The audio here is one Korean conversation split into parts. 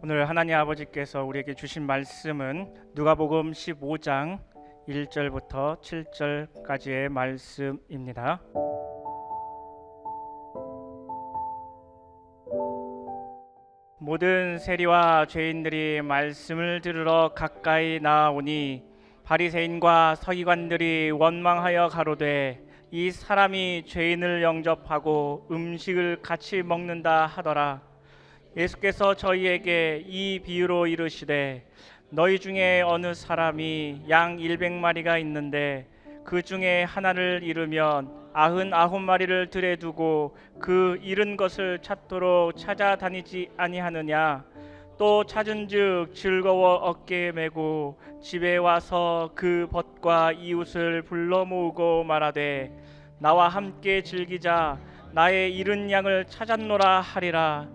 오늘 하나님 아버지께서 우리에게 주신 말씀은 누가복음 15장 1절부터 7절까지의 말씀입니다. 모든 세리와 죄인들이 말씀을 들으러 가까이 나아오니 바리새인과 서기관들이 원망하여 가로되 이 사람이 죄인을 영접하고 음식을 같이 먹는다 하더라. 예수께서 저희에게 이 비유로 이르시되 너희 중에 어느 사람이 양 100마리가 있는데 그 중에 하나를 잃으면 99마리를 들에 두고 그 잃은 것을 찾도록 찾아다니지 아니하느냐. 또 찾은즉 즐거워 어깨에 메고 집에 와서 그 벗과 이웃을 불러 모으고 말하되 나와 함께 즐기자. 나의 잃은 양을 찾았노라 하리라.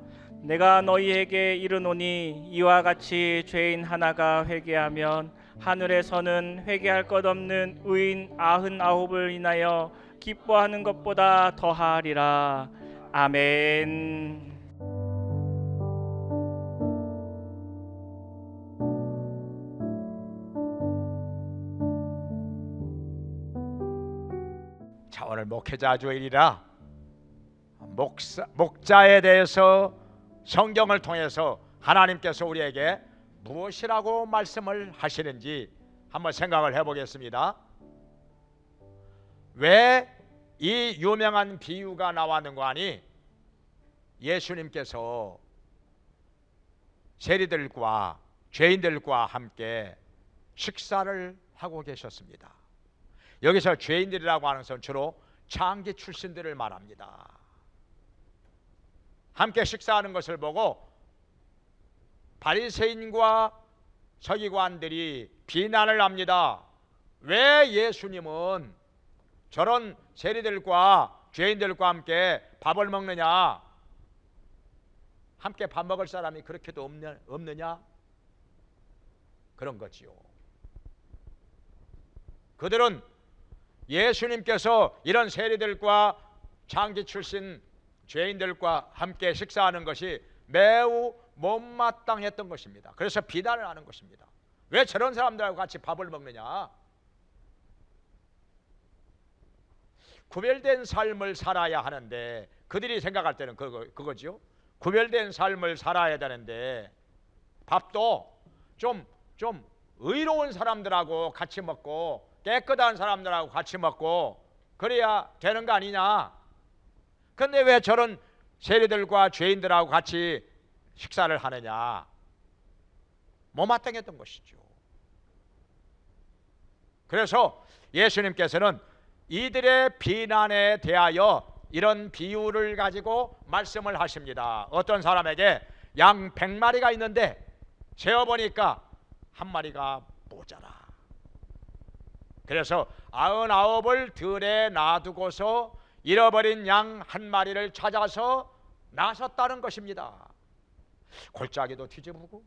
내가 너희에게 이르노니 이와 같이 죄인 하나가 회개하면 하늘에서는 회개할 것 없는 의인 99을 인하여 기뻐하는 것보다 더하리라. 아멘. 자, 오늘 목회자 주일이라 목자에 대해서 성경을 통해서 하나님께서 우리에게 무엇이라고 말씀을 하시는지 한번 생각을 해보겠습니다. 왜 이 유명한 비유가 나왔는가 하니 예수님께서 세리들과 죄인들과 함께 식사를 하고 계셨습니다. 여기서 죄인들이라고 하는 것은 주로 창기 출신들을 말합니다. 함께 식사하는 것을 보고 바리새인과 서기관들이 비난을 합니다. 왜 예수님은 저런 세리들과 죄인들과 함께 밥을 먹느냐? 함께 밥 먹을 사람이 그렇게도 없느냐? 그런 거지요. 그들은 예수님께서 이런 세리들과 창기 출신 죄인들과 함께 식사하는 것이 매우 못마땅했던 것입니다. 그래서 비난을 하는 것입니다. 왜 저런 사람들하고 같이 밥을 먹느냐? 구별된 삶을 살아야 하는데 그들이 생각할 때는 그거지요. 구별된 삶을 살아야 되는데 밥도 좀 의로운 사람들하고 같이 먹고 깨끗한 사람들하고 같이 먹고 그래야 되는 거 아니냐? 근데 왜 저런 세리들과 죄인들하고 같이 식사를 하느냐? 못마땅했던 것이죠. 그래서 예수님께서는 이들의 비난에 대하여 이런 비유를 가지고 말씀을 하십니다. 어떤 사람에게 양 100마리가 있는데 세어보니까 한 마리가 모자라. 그래서 99을 들에 놔두고서 잃어버린 양 한 마리를 찾아서 나섰다는 것입니다. 골짜기도 뒤져보고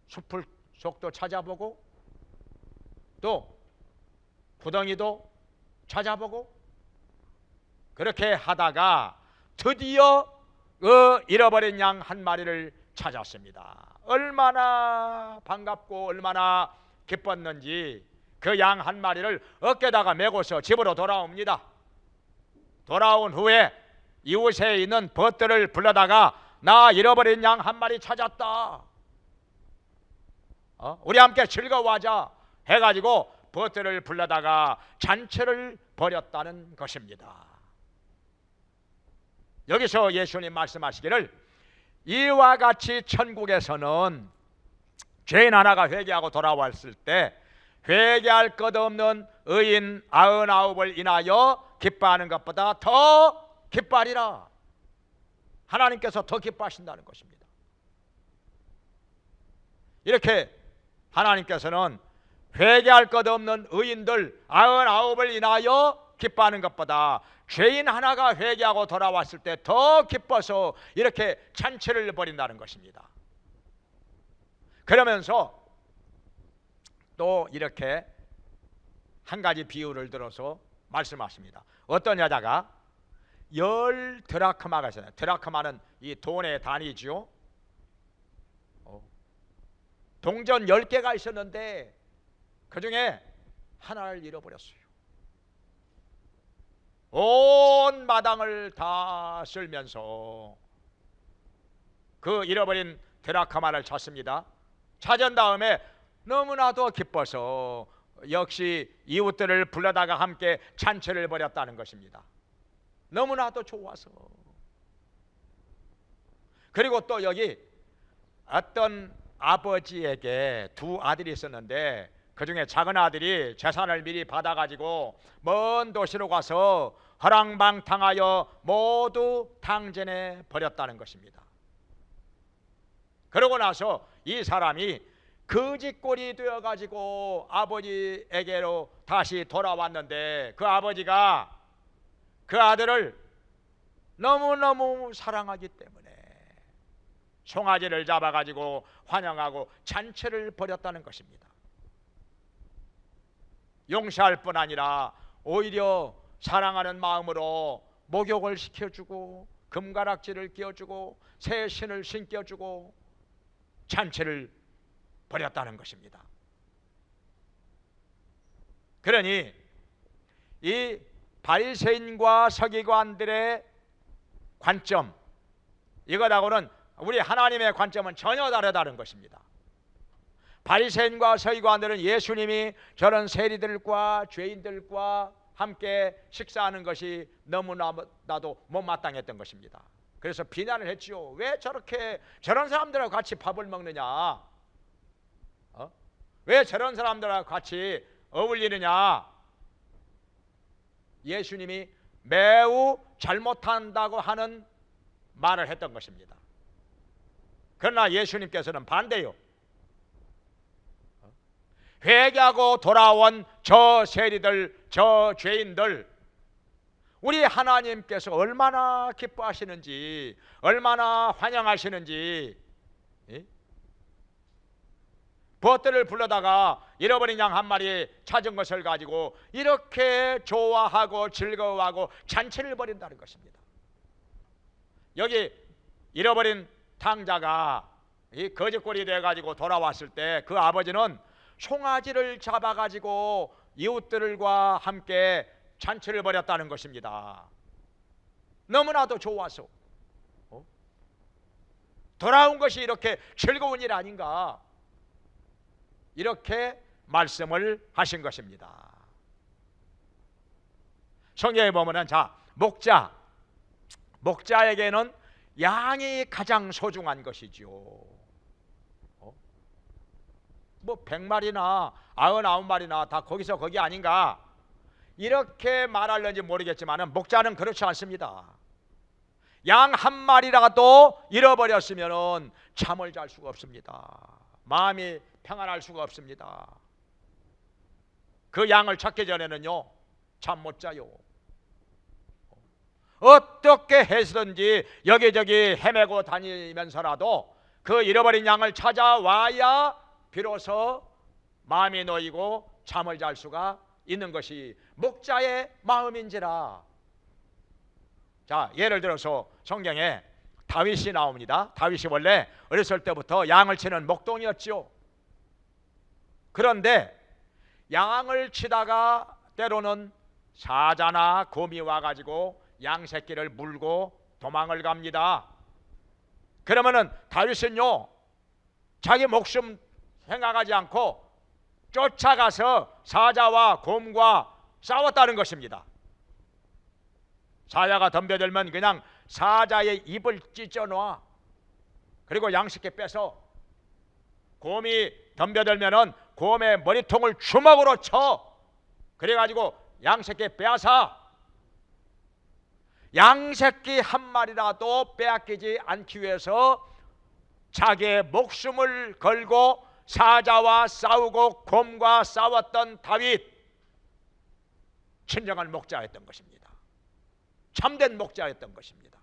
숲을 속도 찾아보고 또 구덩이도 찾아보고 그렇게 하다가 드디어 그 잃어버린 양 한 마리를 찾았습니다. 얼마나 반갑고 얼마나 기뻤는지 그 양 한 마리를 어깨다가 메고서 집으로 돌아옵니다. 돌아온 후에 이웃에 있는 벗들을 불러다가 나 잃어버린 양 한 마리 찾았다. 우리 함께 즐거워하자 해가지고 벗들을 불러다가 잔치를 벌였다는 것입니다. 여기서 예수님 말씀하시기를 이와 같이 천국에서는 죄인 하나가 회개하고 돌아왔을 때 회개할 것 없는 의인 99을 인하여 기뻐하는 것보다 더 기뻐하리라. 하나님께서 더 기뻐하신다는 것입니다. 이렇게 하나님께서는 회개할 것 없는 의인들 99을 인하여 기뻐하는 것보다 죄인 하나가 회개하고 돌아왔을 때 더 기뻐서 이렇게 잔치를 벌인다는 것입니다. 그러면서 또 이렇게 한 가지 비유를 들어서 말씀하십니다. 어떤 여자가 10 드라크마가 있어요. 드라크마는 이 돈의 단위죠. 동전 10개가 있었는데 그 중에 하나를 잃어버렸어요. 온 마당을 다 쓸면서 그 잃어버린 드라크마를 찾습니다. 찾은 다음에 너무나도 기뻐서 역시 이웃들을 불러다가 함께 잔치를 벌였다는 것입니다. 너무나도 좋아서. 그리고 또 여기 어떤 아버지에게 두 아들이 있었는데 그 중에 작은 아들이 재산을 미리 받아가지고 먼 도시로 가서 허랑방탕하여 모두 탕진해 버렸다는 것입니다. 그러고 나서 이 사람이 거지꼴이 되어가지고 아버지에게로 다시 돌아왔는데 그 아버지가 그 아들을 너무너무 사랑하기 때문에 송아지를 잡아가지고 환영하고 잔치를 벌였다는 것입니다. 용서할 뿐 아니라 오히려 사랑하는 마음으로 목욕을 시켜주고 금가락지를 끼워주고 새 신을 신겨주고 잔치를 벌였다는 것입니다. 그러니 이 바리새인과 서기관들의 관점, 이것하고는 우리 하나님의 관점은 전혀 다르다는 것입니다. 바리새인과 서기관들은 예수님이 저런 세리들과 죄인들과 함께 식사하는 것이 너무나도 못마땅했던 것입니다. 그래서 비난을 했지요. 왜 저렇게 저런 사람들하고 같이 밥을 먹느냐? 왜 저런 사람들하고 같이 어울리느냐? 예수님이 매우 잘못한다고 하는 말을 했던 것입니다. 그러나 예수님께서는 반대요. 회개하고 돌아온 저 세리들, 저 죄인들, 우리 하나님께서 얼마나 기뻐하시는지, 얼마나 환영하시는지, 벗들을 불러다가 잃어버린 양 한 마리 찾은 것을 가지고 이렇게 좋아하고 즐거워하고 잔치를 벌인다는 것입니다. 여기 잃어버린 탕자가 이 거짓골이 되어가지고 돌아왔을 때 그 아버지는 송아지를 잡아가지고 이웃들과 함께 잔치를 벌였다는 것입니다. 너무나도 좋아서 돌아온 것이 이렇게 즐거운 일 아닌가, 이렇게 말씀을 하신 것입니다. 성경에 보면은 자, 목자에게는 양이 가장 소중한 것이지요. 뭐 100마리나 99마리나 다 거기서 거기 아닌가, 이렇게 말하려는지 모르겠지만 목자는 그렇지 않습니다. 양 한 마리라도 잃어버렸으면 잠을 잘 수가 없습니다. 마음이 평안할 수가 없습니다. 그 양을 찾기 전에는요 잠 못 자요. 어떻게 해서든지 여기저기 헤매고 다니면서라도 그 잃어버린 양을 찾아와야 비로소 마음이 놓이고 잠을 잘 수가 있는 것이 목자의 마음인지라. 자, 예를 들어서 성경에 다윗이 나옵니다. 다윗이 원래 어렸을 때부터 양을 치는 목동이었지요. 그런데 양을 치다가 때로는 사자나 곰이 와가지고 양 새끼를 물고 도망을 갑니다. 그러면은 다윗은요 자기 목숨 생각하지 않고 쫓아가서 사자와 곰과 싸웠다는 것입니다. 사자가 덤벼들면 그냥 사자의 입을 찢어놔. 그리고 양 새끼 빼서, 곰이 덤벼들면은 곰의 머리통을 주먹으로 쳐. 그래가지고 양 새끼 빼앗아. 양 새끼 한 마리라도 빼앗기지 않기 위해서 자기의 목숨을 걸고 사자와 싸우고 곰과 싸웠던 다윗, 진정한 목자였던 것입니다. 참된 목자였던 것입니다.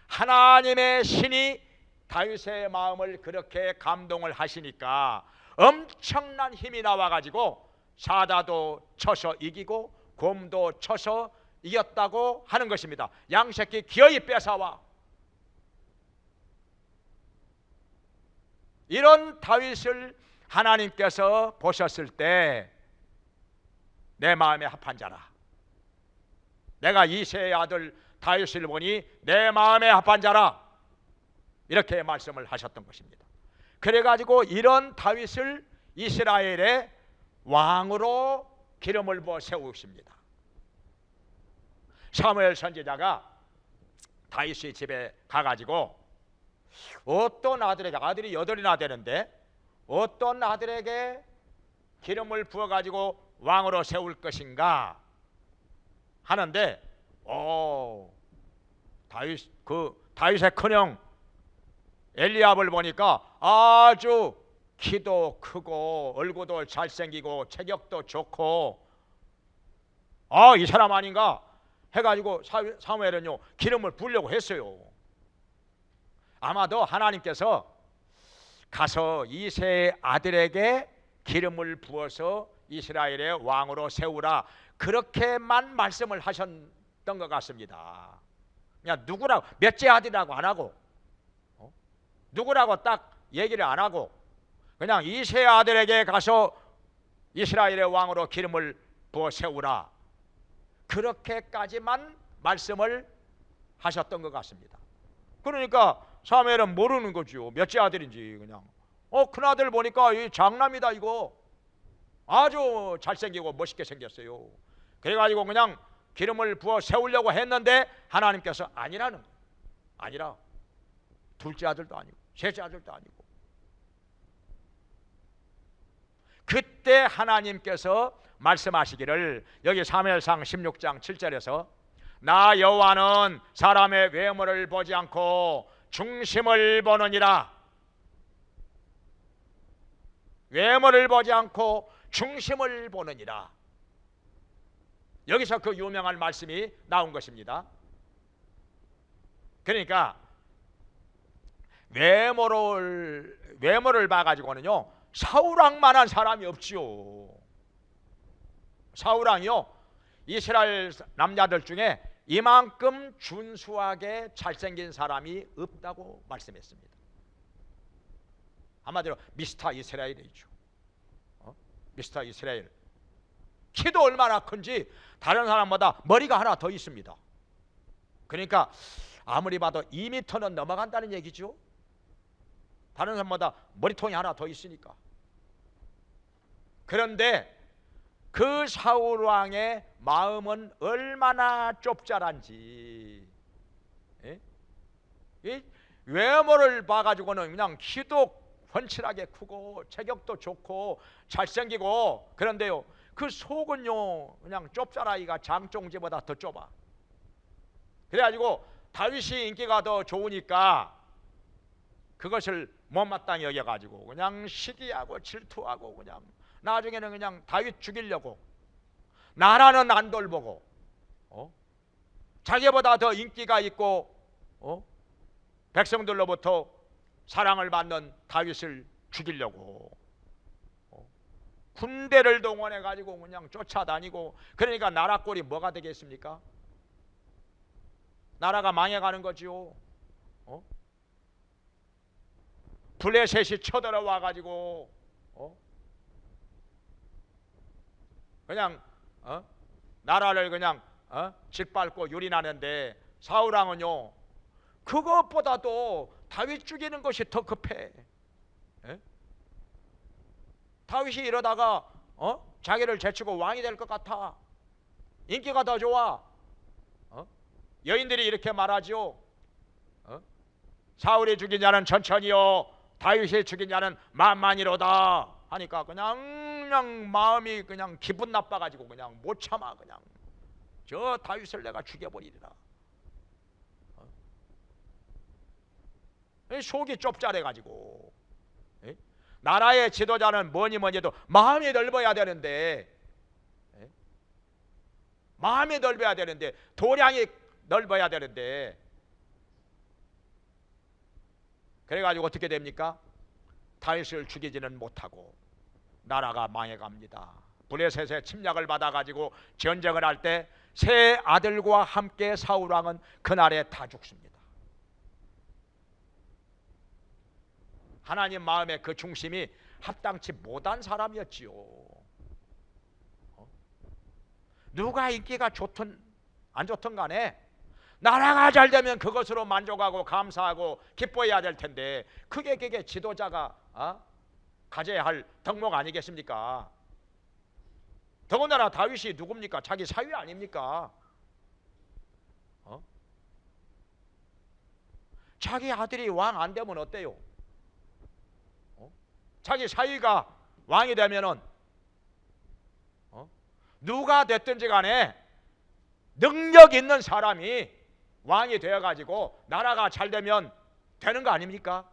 하나님의 신이 다윗의 마음을 그렇게 감동을 하시니까 엄청난 힘이 나와가지고 사자도 쳐서 이기고 곰도 쳐서 이겼다고 하는 것입니다. 양새끼 기어이 뺏어와. 이런 다윗을 하나님께서 보셨을 때 내 마음에 합한 자라, 내가 이새의 아들 다윗을 보니 내 마음에 합한 자라, 이렇게 말씀을 하셨던 것입니다. 그래가지고 이런 다윗을 이스라엘의 왕으로 기름을 부어 세우십니다. 사무엘 선지자가 다윗의 집에 가가지고 어떤 아들에게, 아들이 8이나 되는데 어떤 아들에게 기름을 부어가지고 왕으로 세울 것인가 하는데, 다윗의 큰형 엘리압을 보니까 아주 키도 크고 얼굴도 잘생기고 체격도 좋고, 이 사람 아닌가 해가지고 사무엘은요 기름을 부으려고 했어요. 아마도 하나님께서 가서 이새의 아들에게 기름을 부어서 이스라엘의 왕으로 세우라, 그렇게만 말씀을 하셨던 것 같습니다. 그냥 누구라고, 몇째 아들이라고 안 하고, 누구라고 딱 얘기를 안 하고, 그냥 이새의 아들에게 가서 이스라엘의 왕으로 기름을 부어 세우라, 그렇게까지만 말씀을 하셨던 것 같습니다. 그러니까 사무엘은 모르는 거죠. 몇째 아들인지. 그냥 큰아들 보니까 이 장남이다, 이거 아주 잘생기고 멋있게 생겼어요. 그래가지고 그냥 기름을 부어 세우려고 했는데 하나님께서 아니라는 거예요. 아니라. 둘째 아들도 아니고 셋째 아들도 아니고. 그때 하나님께서 말씀하시기를, 여기 사무엘상 16장 7절에서 나 여호와는 사람의 외모를 보지 않고 중심을 보느니라. 외모를 보지 않고 중심을 보느니라. 여기서 그 유명한 말씀이 나온 것입니다. 그러니까 외모를 봐가지고는요 사울왕만한 사람이 없지요. 사울왕이요 이스라엘 남자들 중에 이만큼 준수하게 잘생긴 사람이 없다고 말씀했습니다. 한마디로 미스터 이스라엘이죠. 미스터 이스라엘. 키도 얼마나 큰지 다른 사람보다 머리가 하나 더 있습니다. 그러니까 아무리 봐도 2m는 넘어간다는 얘기죠. 다른 사람보다 머리통이 하나 더 있으니까. 그런데 그 사울왕의 마음은 얼마나 좁잘한지, 이 외모를 봐가지고는 그냥 키도 훤칠하게 크고 체격도 좋고 잘생기고, 그런데요 그 속은요 그냥 좁쌀아이가 장종지보다 더 좁아. 그래가지고 다윗이 인기가 더 좋으니까 그것을 못마땅히 여겨가지고 그냥 시기하고 질투하고, 그냥 나중에는 그냥 다윗 죽이려고 나라는 안 돌보고 자기보다 더 인기가 있고 백성들로부터 사랑을 받는 다윗을 죽이려고 군대를 동원해 가지고 그냥 쫓아다니고. 그러니까 나라 꼴이 뭐가 되겠습니까? 나라가 망해가는 거지요. 블레셋이 쳐들어와 가지고 그냥 나라를 그냥 짓밟고 유린하는데, 사울왕은요 그것보다도 다윗 죽이는 것이 더 급해. 다윗이 이러다가 자기를 제치고 왕이 될 것 같아. 인기가 더 좋아. 여인들이 이렇게 말하지요. 사울이 죽인 자는 천천히요 다윗이 죽인 자는 만만히로다 하니까 그냥 마음이 그냥 기분 나빠가지고 그냥 못 참아. 그냥 저 다윗을 내가 죽여버리리라. 속이 좁쌀해가지고. 나라의 지도자는 뭐니 해도 마음이 넓어야 되는데, 마음이 넓어야 되는데, 도량이 넓어야 되는데, 그래가지고 어떻게 됩니까? 다윗을 죽이지는 못하고 나라가 망해갑니다. 블레셋의 침략을 받아가지고 전쟁을 할 때 세 아들과 함께 사울왕은 그날에 다 죽습니다. 하나님 마음의 그 중심이 합당치 못한 사람이었지요. 누가 인기가 좋든 안 좋든 간에 나라가 잘 되면 그것으로 만족하고 감사하고 기뻐해야 될 텐데, 그게 지도자가 가져야 할 덕목 아니겠습니까? 더군다나 다윗이 누굽니까? 자기 사위 아닙니까? 자기 아들이 왕 안 되면 어때요? 자기 사위가 왕이 되면은 누가 됐든지 간에 능력 있는 사람이 왕이 되어가지고 나라가 잘 되면 되는 거 아닙니까?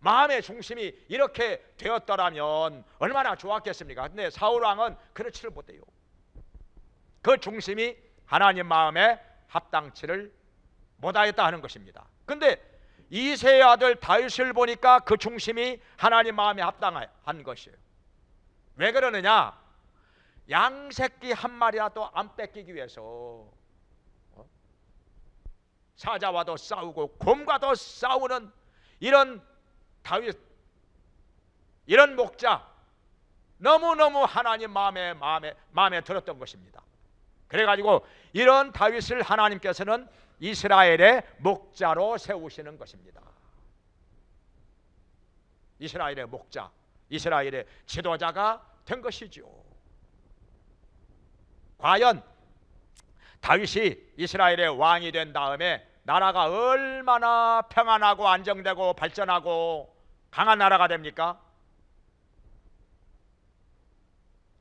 마음의 중심이 이렇게 되었더라면 얼마나 좋았겠습니까? 근데 사울 왕은 그렇지를 못해요. 그 중심이 하나님 마음에 합당치를 못하였다 하는 것입니다. 근데 이새의 아들 다윗을 보니까 그 중심이 하나님 마음에 합당한 것이에요. 왜 그러느냐? 양새끼 한 마리라도 안 뺏기기 위해서 사자와도 싸우고 곰과도 싸우는 이런 다윗, 이런 목자, 너무너무 하나님 마음에 들었던 것입니다. 그래가지고 이런 다윗을 하나님께서는 이스라엘의 목자로 세우시는 것입니다. 이스라엘의 목자, 이스라엘의 지도자가 된 것이죠. 과연 다윗이 이스라엘의 왕이 된 다음에 나라가 얼마나 평안하고 안정되고 발전하고 강한 나라가 됩니까?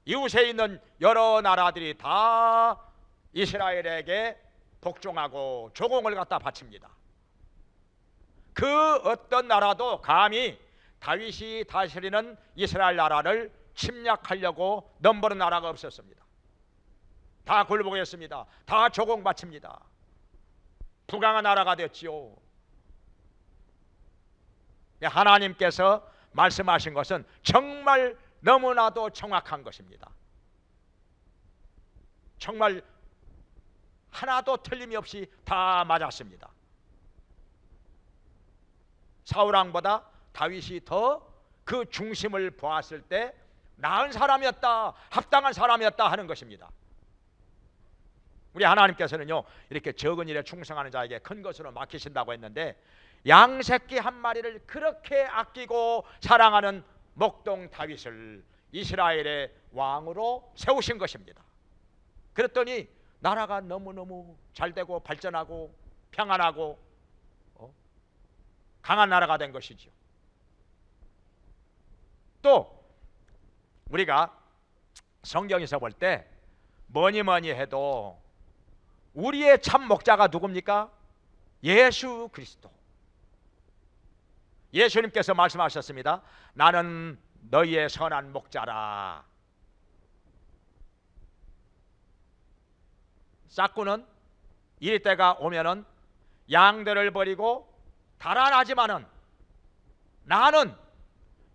이웃에 있는 여러 나라들이 다 이스라엘에게 복종하고 조공을 갖다 바칩니다. 그 어떤 나라도 감히 다윗이 다스리는 이스라엘 나라를 침략하려고 넘보는 나라가 없었습니다. 다 굴복했습니다. 다 조공 바칩니다. 부강한 나라가 됐지요. 하나님께서 말씀하신 것은 정말 너무나도 정확한 것입니다. 정말 하나도 틀림이 없이 다 맞았습니다. 사울왕보다 다윗이 더 그 중심을 보았을 때 나은 사람이었다, 합당한 사람이었다 하는 것입니다. 우리 하나님께서는요, 이렇게 적은 일에 충성하는 자에게 큰 것으로 맡기신다고 했는데, 양새끼 한 마리를 그렇게 아끼고 사랑하는 목동 다윗을 이스라엘의 왕으로 세우신 것입니다. 그랬더니 나라가 너무너무 잘되고 발전하고 평안하고 강한 나라가 된 것이죠. 또 우리가 성경에서 볼 때 뭐니 해도 우리의 참 목자가 누굽니까? 예수 그리스도. 예수님께서 말씀하셨습니다. 나는 너희의 선한 목자라. 싹구는 이 때가 오면은 양들을 버리고 달아나지만은 나는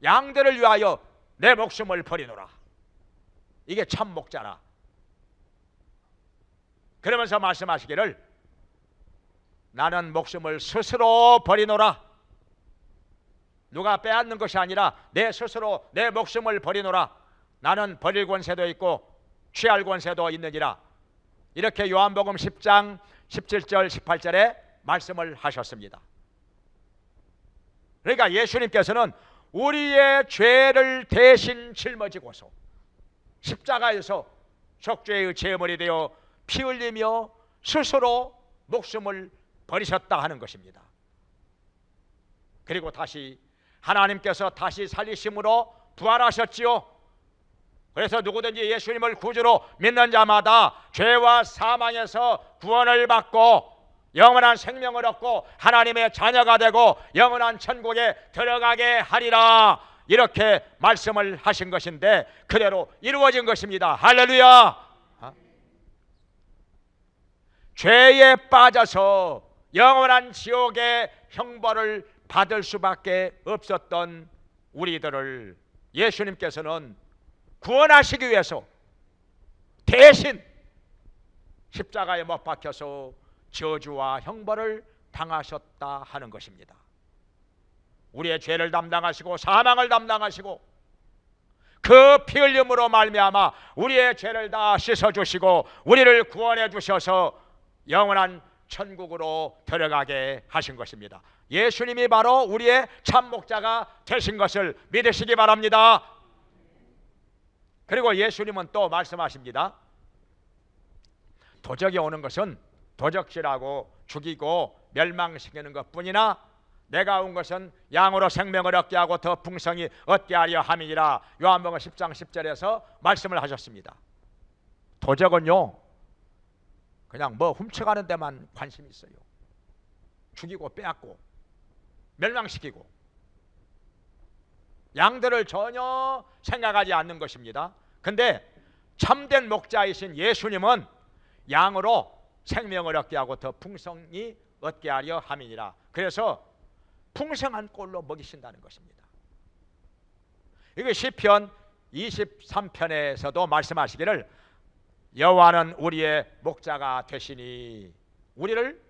양들을 위하여 내 목숨을 버리노라. 이게 참 목자라. 그러면서 말씀하시기를 나는 목숨을 스스로 버리노라. 누가 빼앗는 것이 아니라 내 스스로 내 목숨을 버리노라. 나는 버릴 권세도 있고 취할 권세도 있느니라. 이렇게 요한복음 10장 17절 18절에 말씀을 하셨습니다. 그러니까 예수님께서는 우리의 죄를 대신 짊어지고서 십자가에서 속죄의 제물이 되어 피 흘리며 스스로 목숨을 버리셨다 하는 것입니다. 그리고 다시 하나님께서 다시 살리심으로 부활하셨지요. 그래서 누구든지 예수님을 구주로 믿는 자마다 죄와 사망에서 구원을 받고 영원한 생명을 얻고 하나님의 자녀가 되고 영원한 천국에 들어가게 하리라. 이렇게 말씀을 하신 것인데 그대로 이루어진 것입니다. 할렐루야. 죄에 빠져서 영원한 지옥의 형벌을 받을 수밖에 없었던 우리들을 예수님께서는 구원하시기 위해서 대신 십자가에 못 박혀서 저주와 형벌을 당하셨다 하는 것입니다. 우리의 죄를 담당하시고 사망을 담당하시고 그 피 흘림으로 말미암아 우리의 죄를 다 씻어주시고 우리를 구원해 주셔서 영원한 천국으로 들어가게 하신 것입니다. 예수님이 바로 우리의 참 목자가 되신 것을 믿으시기 바랍니다. 그리고 예수님은 또 말씀하십니다. 도적이 오는 것은 도적질하고 죽이고 멸망시키는 것뿐이나 내가 온 것은 양으로 생명을 얻게 하고 더 풍성히 얻게 하려 함이니라. 요한복음 10장 10절에서 말씀을 하셨습니다. 도적은요 그냥 뭐 훔쳐가는 데만 관심이 있어요. 죽이고 빼앗고 멸망시키고 양들을 전혀 생각하지 않는 것입니다. 근데 참된 목자이신 예수님은 양으로 생명을 얻게 하고 더 풍성히 얻게 하려 함이니라. 그래서 풍성한 꼴로 먹이신다는 것입니다. 이게 시편 23편에서도 말씀하시기를 여호와는 우리의 목자가 되시니 우리를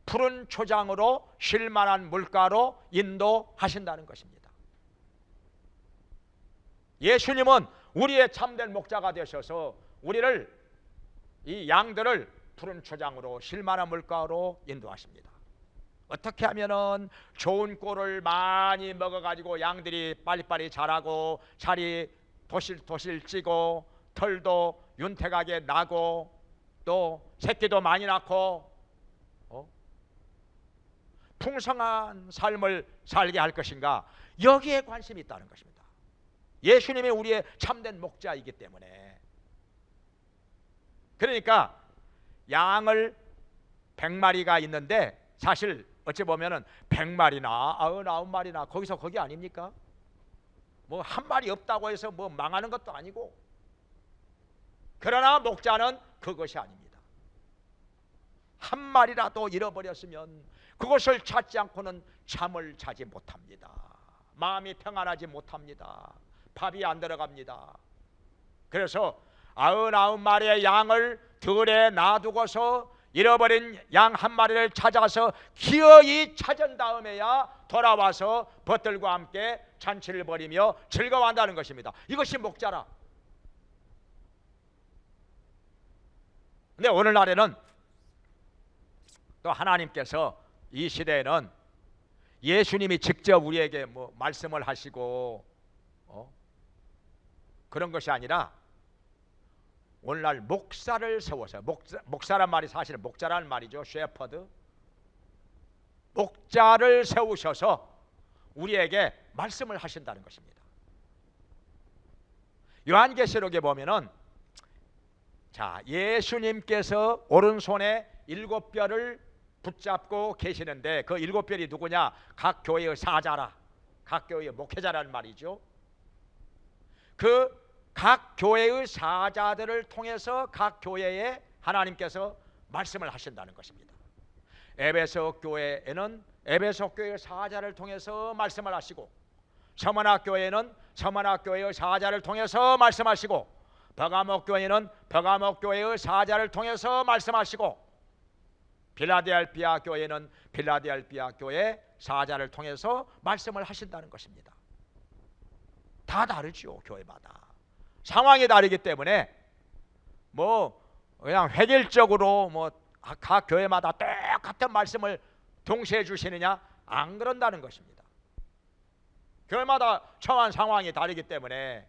푸른 초장으로 쉴 만한 물가로 인도하신다는 것입니다. 예수님은 우리의 참된 목자가 되셔서 우리를 이 양들을 푸른 초장으로 쉴 만한 물가로 인도하십니다. 어떻게 하면은 좋은 꼴을 많이 먹어가지고 양들이 빨리빨리 자라고 살이 도실도실 찌고 털도 윤택하게 나고 또 새끼도 많이 낳고 풍성한 삶을 살게 할 것인가, 여기에 관심이 있다는 것입니다. 예수님이 우리의 참된 목자이기 때문에. 그러니까 양을 100마리가 있는데 사실 어찌 보면은 100마리나 99마리나 거기서 거기 아닙니까? 뭐 한 마리 없다고 해서 뭐 망하는 것도 아니고, 그러나 목자는 그것이 아닙니다. 한 마리라도 잃어버렸으면 그것을 찾지 않고는 잠을 자지 못합니다. 마음이 평안하지 못합니다. 밥이 안 들어갑니다. 그래서 99마리의 양을 들에 놔두고서 잃어버린 양 한 마리를 찾아서 기어이 찾은 다음에야 돌아와서 벗들과 함께 잔치를 벌이며 즐거워한다는 것입니다. 이것이 목자라. 근데 오늘날에는 또 하나님께서 이 시대에는 예수님이 직접 우리에게 뭐 말씀을 하시고 그런 것이 아니라 오늘날 목사를 세워서, 목사란 말이 사실은 목자라는 말이죠. 셰퍼드. 목자를 세우셔서 우리에게 말씀을 하신다는 것입니다. 요한계시록에 보면은 자, 예수님께서 오른손에 7별을 붙잡고 계시는데 그 7별이 누구냐? 각 교회의 사자라, 각 교회의 목회자라는 말이죠. 그 각 교회의 사자들을 통해서 각 교회에 하나님께서 말씀을 하신다는 것입니다. 에베소 교회에는 에베소 교회의 사자를 통해서 말씀을 하시고, 서머나 교회는 서머나 교회의 사자를 통해서 말씀하시고, 버가모 교회는 버가모 교회의 사자를 통해서 말씀하시고, 필라델피아 교회는 필라델피아 교회 사자를 통해서 말씀을 하신다는 것입니다. 다 다르죠. 교회마다 상황이 다르기 때문에 뭐 그냥 획일적으로 뭐 각 교회마다 똑같은 말씀을 동시에 주시느냐, 안 그런다는 것입니다. 교회마다 처한 상황이 다르기 때문에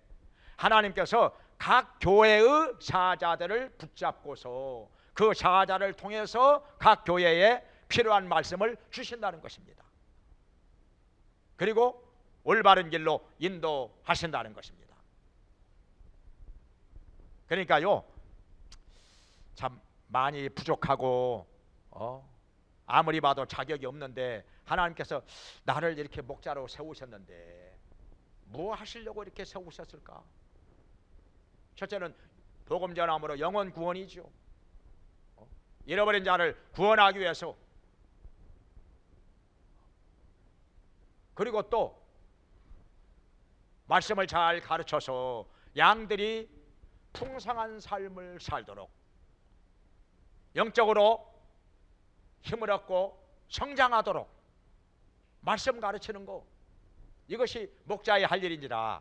하나님께서 각 교회의 사자들을 붙잡고서 그 사자를 통해서 각 교회에 필요한 말씀을 주신다는 것입니다. 그리고 올바른 길로 인도하신다는 것입니다. 그러니까요, 참 많이 부족하고 아무리 봐도 자격이 없는데 하나님께서 나를 이렇게 목자로 세우셨는데 뭐 하시려고 이렇게 세우셨을까? 첫째는 복음 전함으로 영혼 구원이죠. 잃어버린 자를 구원하기 위해서. 그리고 또 말씀을 잘 가르쳐서 양들이 풍성한 삶을 살도록, 영적으로 힘을 얻고 성장하도록 말씀 가르치는 거, 이것이 목자의 할 일인지라.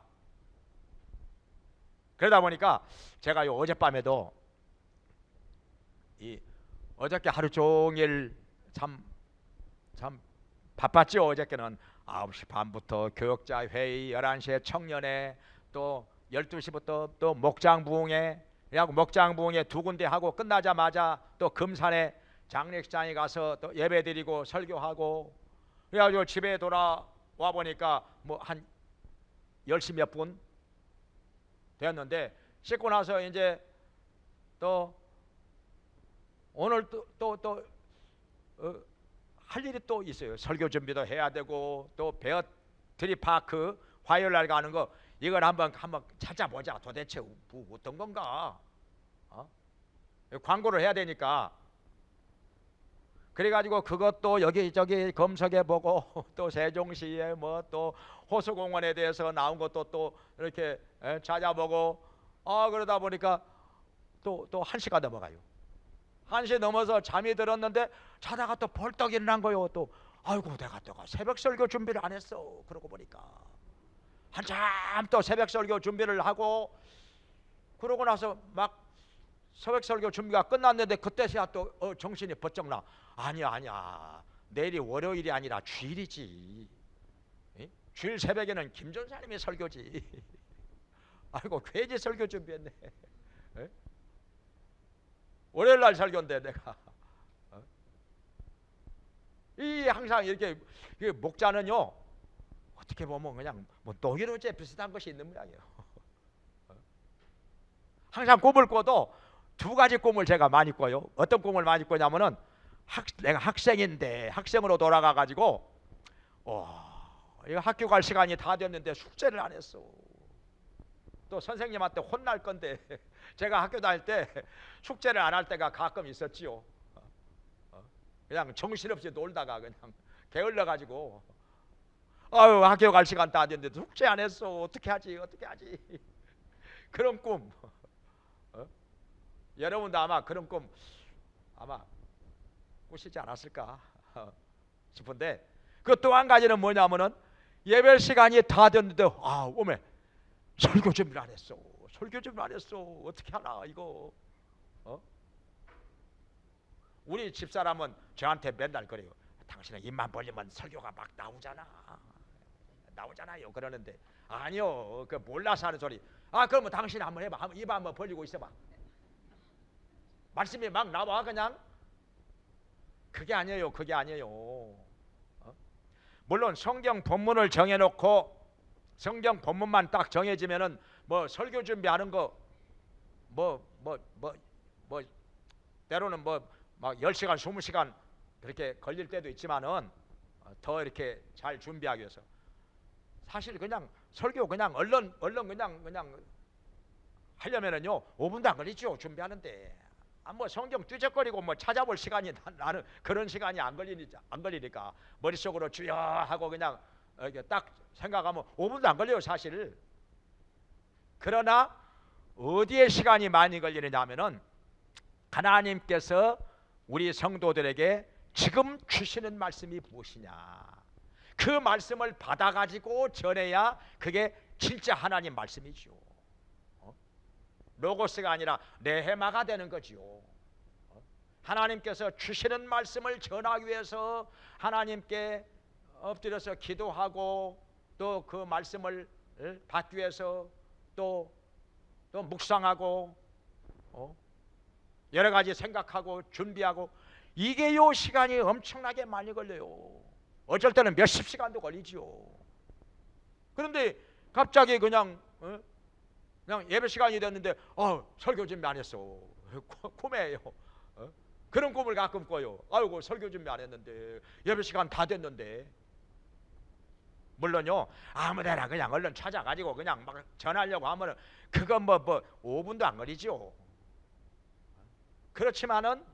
그러다 보니까 제가 요 어젯밤에도 어저께 하루 종일 참 바빴죠. 어저께는 9시 반부터 교역자 회의, 11시에 청년회, 또 12시부터 또 목장 부흥회, 그래갖고 목장 부흥회 2군데 하고 끝나자마자 또 금산에 장례식장에 가서 또 예배드리고 설교하고, 그래가지고 집에 돌아와 보니까 뭐 한 10시 몇 분 되었는데, 씻고 나서 이제 또 오늘 또 할 일이 또 있어요. 설교 준비도 해야 되고, 또 베어트리 파크 화요일 날 가는 거, 이걸 한번 찾아보자. 도대체 어떤 건가? 광고를 해야 되니까. 그래가지고 그것도 여기저기 검색해 보고, 또 세종시에 뭐 또 호수공원에 대해서 나온 것도 또 이렇게 찾아보고, 그러다 보니까 또 1시가 넘어가요. 1시 넘어서 잠이 들었는데 자다가 또 벌떡 일어난 거요. 또 아이고, 내가 새벽 설교 준비를 안 했어. 그러고 보니까 한참 또 새벽 설교 준비를 하고, 그러고 나서 막 새벽 설교 준비가 끝났는데 그때서야 또 정신이 번쩍 나. 아니야, 내일이 월요일이 아니라 주일이지. 주일 새벽에는 김 전사님이 설교지. 아이고, 괜히 설교 준비했네. 월요일 날 설교인데 내가 항상 이렇게 목자는요, 어떻게 보면 그냥 뭐 노이로제 비슷한 것이 있는 모양이에요. 항상 꿈을 꿔도 2가지 꿈을 제가 많이 꿔요. 어떤 꿈을 많이 꿔냐면은 내가 학생인데 학생으로 돌아가 가지고 이거 학교 갈 시간이 다 됐는데 숙제를 안 했어. 또 선생님한테 혼날 건데 제가 학교 다닐 때 숙제를 안 할 때가 가끔 있었지요. 그냥 정신없이 놀다가 그냥 게을러 가지고 학교 갈 시간 다 됐는데 숙제 안 했어. 어떻게 하지? 그런 꿈. 여러분도 아마 그런 꿈 아마 꾸시지 않았을까 싶은데, 그 또 한 가지는 뭐냐면은 예배 시간이 다 됐는데 오메 설교 준비를 안 했어. 어떻게 하나 이거. 우리 집사람은 저한테 맨날 그래요. 당신은 입만 벌리면 설교가 막 나오잖아요. 그러는데 아니요, 그 몰라서 하는 소리. 그러면 당신 한번 해봐. 입 한번 벌리고 있어봐. 말씀이 막 나와 그냥. 그게 아니에요. 물론 성경 본문을 정해놓고 성경 본문만 딱 정해지면은 뭐 설교 준비하는 거 때로는 막 10시간 20시간 그렇게 걸릴 때도 있지만은 더 이렇게 잘 준비하기 위해서 사실 그냥 설교 그냥 얼른 그냥 하려면은요 5분도 안 걸리죠. 준비하는데 뭐 성경 뒤적거리고 뭐 찾아볼 시간이 나는 그런 시간이 안 걸리니까 머릿속으로 주여 하고 그냥 이렇게 딱 생각하면 5분도 안 걸려요 사실. 그러나 어디에 시간이 많이 걸리느냐 하면은 하나님께서 우리 성도들에게 지금 주시는 말씀이 무엇이냐, 그 말씀을 받아가지고 전해야 그게 진짜 하나님 말씀이죠. 로고스가 아니라 네헤마가 되는 거지요. 하나님께서 주시는 말씀을 전하기 위해서 하나님께 엎드려서 기도하고 또 그 말씀을 받기 위해서 또 묵상하고 여러 가지 생각하고 준비하고, 이게 요 시간이 엄청나게 많이 걸려요. 어쩔 때는 몇십 시간도 걸리지요. 그런데 갑자기 그냥 예배 시간이 됐는데 설교 준비 안 했어. 꿈이에요. 그런 꿈을 가끔 꿔요. 아이고, 설교 준비 안 했는데 예배 시간 다 됐는데. 물론요 아무데나 그냥 얼른 찾아가지고 그냥 막 전하려고 하면은 그건 뭐 5분도 안 걸리죠. 그렇지만은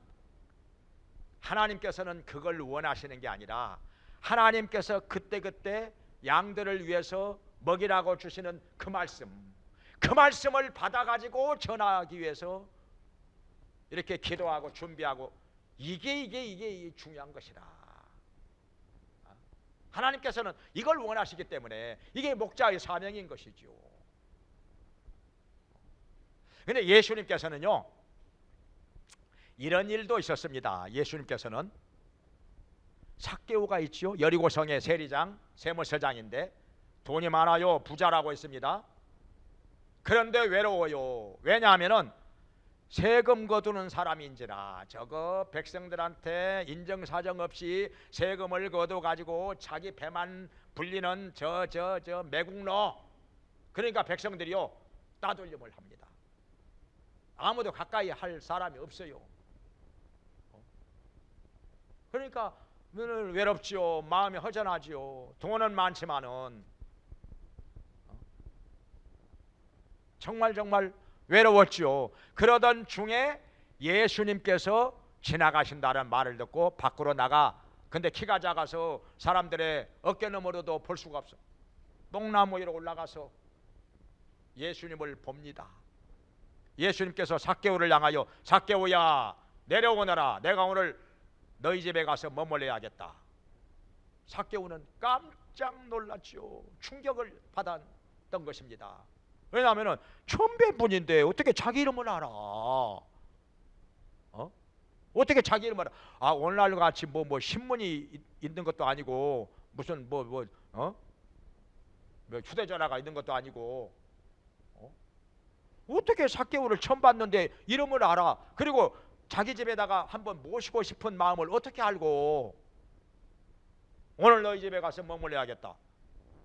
하나님께서는 그걸 원하시는 게 아니라 하나님께서 그때그때 양들을 위해서 먹이라고 주시는 그 말씀을 받아가지고 전하기 위해서 이렇게 기도하고 준비하고, 이게 중요한 것이다. 하나님께서는 이걸 원하시기 때문에 이게 목자의 사명인 것이죠. 근데 예수님께서는요, 이런 일도 있었습니다. 예수님께서는 삭개오가 있죠. 여리고성의 세리장, 세무서장인데 돈이 많아요. 부자라고 했습니다. 그런데 외로워요. 왜냐하면은 세금 거두는 사람인지라 저거 백성들한테 인정사정 없이 세금을 거둬 가지고 자기 배만 불리는 저 매국노, 그러니까 백성들이요 따돌림을 합니다. 아무도 가까이 할 사람이 없어요. 그러니까 늘 외롭지요. 마음이 허전하지요. 돈은 많지만은 정말 외로웠지요. 그러던 중에 예수님께서 지나가신다는 말을 듣고 밖으로 나가. 근데 키가 작아서 사람들의 어깨 너머로도 볼 수가 없어. 뽕나무 위로 올라가서 예수님을 봅니다. 예수님께서 삭개오를 향하여 삭개오야 내려오너라. 내가 오늘 너희 집에 가서 머물러야겠다. 삭개오는 깜짝 놀랐죠. 충격을 받았던 것입니다. 왜냐하면 처음 뵌 분인데 어떻게 자기 이름을 알아? 어떻게 자기 이름을 알아? 아, 오늘날 같이 뭐 신문이 있는 것도 아니고 무슨 뭐 휴대전화가 있는 것도 아니고 어떻게 삭개오를 처음 봤는데 이름을 알아? 그리고 자기 집에다가 한번 모시고 싶은 마음을 어떻게 알고 오늘 너희 집에 가서 머물러야겠다.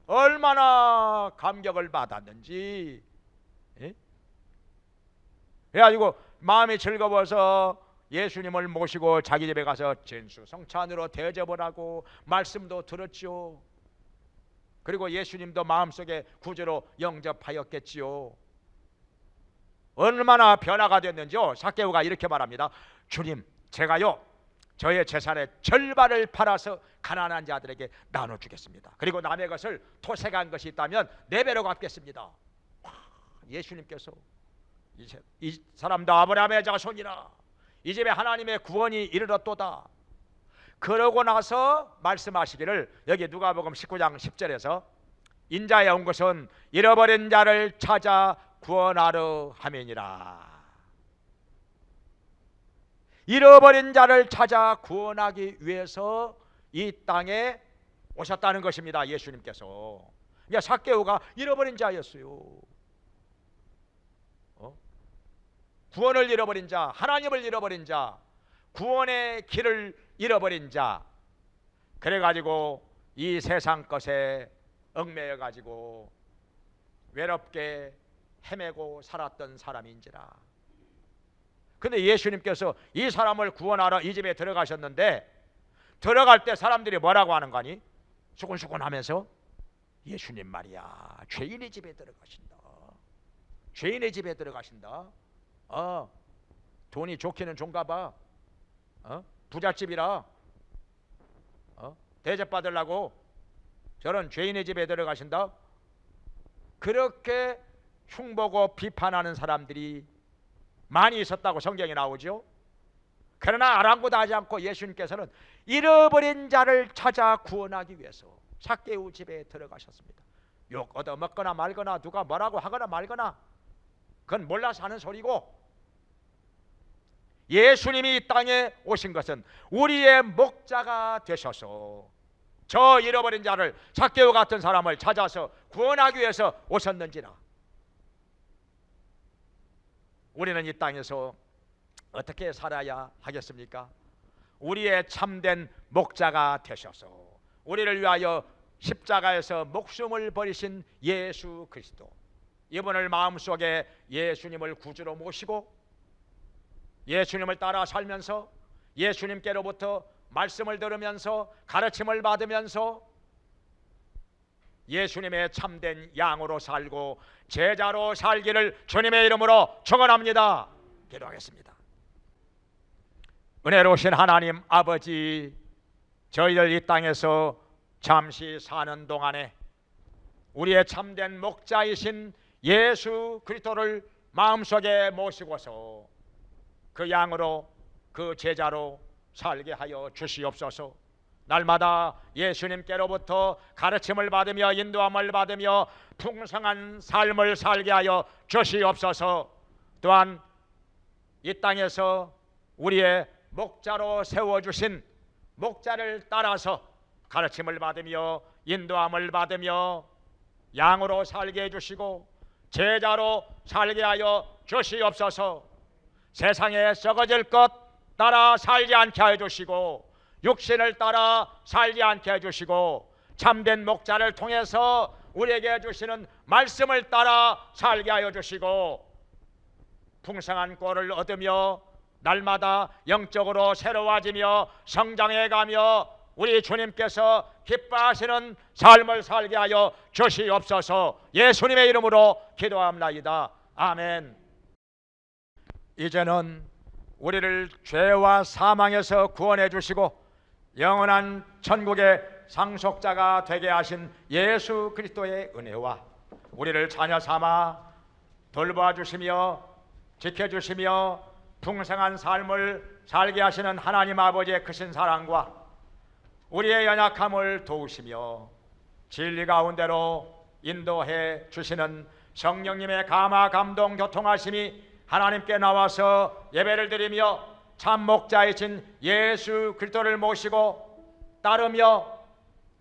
얼마나 감격을 받았는지. 예? 그래가지고 마음이 즐거워서 예수님을 모시고 자기 집에 가서 진수성찬으로 대접을 하고 말씀도 들었지요. 그리고 예수님도 마음속에 구주로 영접하였겠지요. 얼마나 변화가 됐는지요. 삭개오가 이렇게 말합니다. 주님, 제가요 저의 재산의 절반을 팔아서 가난한 자들에게 나눠주겠습니다. 그리고 남의 것을 토색한 것이 있다면 4배로 갚겠습니다. 예수님께서 이 사람도 아브라함의 자손이라, 이 집에 하나님의 구원이 이르렀도다. 그러고 나서 말씀하시기를, 여기 누가복음 19장 10절에서 인자에 온 것은 잃어버린 자를 찾아 구원하려 함이니라. 잃어버린 자를 찾아 구원하기 위해서 이 땅에 오셨다는 것입니다. 예수님께서. 그러니까 삭개오가 잃어버린 자였어요. 구원을 잃어버린 자, 하나님을 잃어버린 자, 구원의 길을 잃어버린 자. 그래가지고 이 세상 것에 얽매여 가지고 외롭게 헤매고 살았던 사람인지라. 근데 예수님께서 이 사람을 구원하러 이 집에 들어가셨는데, 들어갈 때 사람들이 뭐라고 하는 거니? 수근수근 하면서 예수님 말이야 죄인의 집에 들어가신다. 죄인의 집에 들어가신다. 돈이 좋기는 좋은가 봐. 부잣집이라 대접받으려고 저런 죄인의 집에 들어가신다. 그렇게 흉보고 비판하는 사람들이 많이 있었다고 성경에 나오죠. 그러나 아랑곳하지 않고 예수님께서는 잃어버린 자를 찾아 구원하기 위해서 삭개오 집에 들어가셨습니다. 욕 얻어먹거나 말거나 누가 뭐라고 하거나 말거나 그건 몰라서 하는 소리고, 예수님이 이 땅에 오신 것은 우리의 목자가 되셔서 저 잃어버린 자를, 삭개오 같은 사람을 찾아서 구원하기 위해서 오셨는지라. 우리는 이 땅에서 어떻게 살아야 하겠습니까? 우리의 참된 목자가 되셔서 우리를 위하여 십자가에서 목숨을 버리신 예수 그리스도, 이분을 마음속에 예수님을 구주로 모시고 예수님을 따라 살면서 예수님께로부터 말씀을 들으면서 가르침을 받으면서 예수님의 참된 양으로 살고 제자로 살기를 주님의 이름으로 축원합니다. 기도하겠습니다. 은혜로우신 하나님 아버지, 저희들 이 땅에서 잠시 사는 동안에 우리의 참된 목자이신 예수 그리스도를 마음속에 모시고서 그 양으로 그 제자로 살게 하여 주시옵소서. 날마다 예수님께로부터 가르침을 받으며 인도함을 받으며 풍성한 삶을 살게 하여 주시옵소서. 또한 이 땅에서 우리의 목자로 세워주신 목자를 따라서 가르침을 받으며 인도함을 받으며 양으로 살게 해주시고 제자로 살게 하여 주시옵소서. 세상에 썩어질 것 따라 살지 않게 해주시고 육신을 따라 살지 않게 해주시고 참된 목자를 통해서 우리에게 주시는 말씀을 따라 살게 하여 주시고 풍성한 꼴을 얻으며 날마다 영적으로 새로워지며 성장해가며 우리 주님께서 기뻐하시는 삶을 살게 하여 주시옵소서. 예수님의 이름으로 기도합나이다. 아멘. 이제는 우리를 죄와 사망에서 구원해 주시고 영원한 천국의 상속자가 되게 하신 예수 그리스도의 은혜와 우리를 자녀 삼아 돌봐 주시며 지켜 주시며 풍성한 삶을 살게 하시는 하나님 아버지의 크신 사랑과 우리의 연약함을 도우시며 진리 가운데로 인도해 주시는 성령님의 감화 감동 교통하심이 하나님께 나와서 예배를 드리며 참 목자이신 예수 그리스도를 모시고 따르며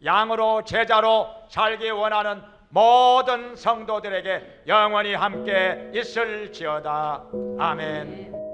양으로 제자로 살기 원하는 모든 성도들에게 영원히 함께 있을지어다. 아멘.